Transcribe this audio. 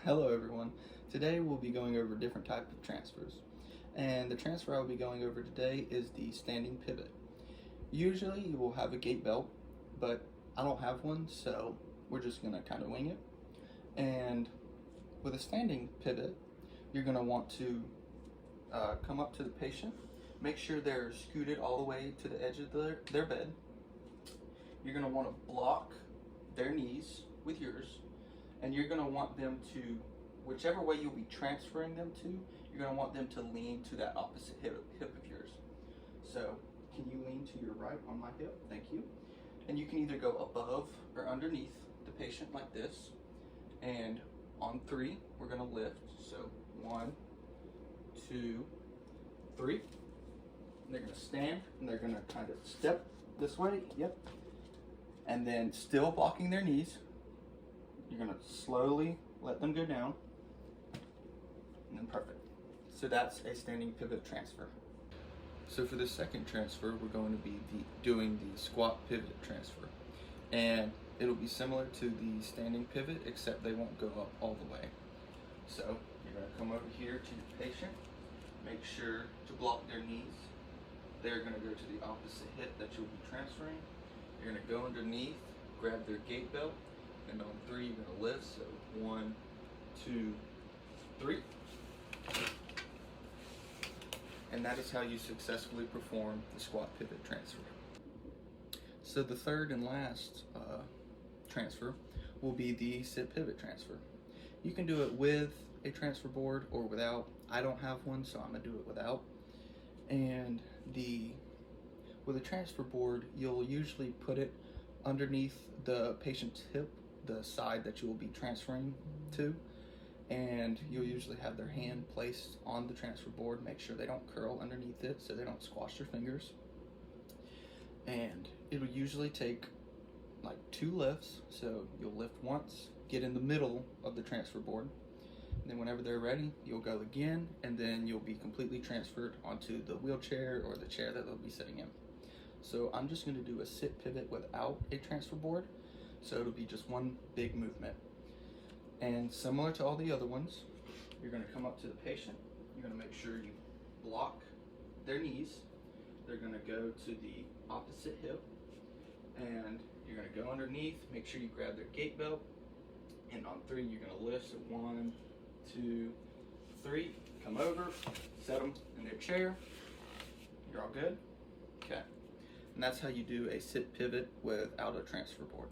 Hello everyone. Today we'll be going over different types of transfers. And the transfer I will be going over today is the standing pivot. Usually you will have a gait belt, but I don't have one, so we're just going to kind of wing it. And with a standing pivot, you're going to want to come up to the patient, make sure they're scooted all the way to the edge of their bed. You're going to want to block their knees with yours, and you're going to want them to, whichever way you'll be transferring them to, you're going to want them to lean to that opposite hip of yours. So can you lean to your right on my hip? Thank you. And you can either go above or underneath the patient like this, and on 3 we're going to lift. So 1, 2, 3. And they're going to stand, and they're going to kind of step this way. Yep. And then still blocking their knees, you're going to slowly let them go down, and then perfect. So that's a standing pivot transfer. So for the second transfer, we're going to be doing the squat pivot transfer. And it'll be similar to the standing pivot, except they won't go up all the way. So you're going to come over here to your patient, make sure to block their knees. They're going to go to the opposite hip that you'll be transferring. You're going to go underneath, grab their gait belt, and on 3 you're going to lift. So 1, 2, 3. And that is how you successfully perform the squat pivot transfer. So the third and last transfer will be the sit pivot transfer. You can do it with a transfer board or without. I don't have one, so I'm going to do it without. And with a transfer board, you'll usually put it underneath the patient's hip, the side that you will be transferring to, and you'll usually have their hand placed on the transfer board. Make sure they don't curl underneath it so they don't squash their fingers. And it'll usually take like 2 lifts. So you'll lift once, get in the middle of the transfer board, and then whenever they're ready, you'll go again, and then you'll be completely transferred onto the wheelchair or the chair that they'll be sitting in. So I'm just going to do a sit pivot without a transfer board, so it'll be just one big movement. And similar to all the other ones, you're going to come up to the patient, you're going to make sure you block their knees. They're going to go to the opposite hip, and you're going to go underneath, make sure you grab their gait belt, and on 3 you're going to lift. So 1, 2, 3, come over, set them in their chair. You're all good? Okay. And that's how you do a sit pivot without a transfer board.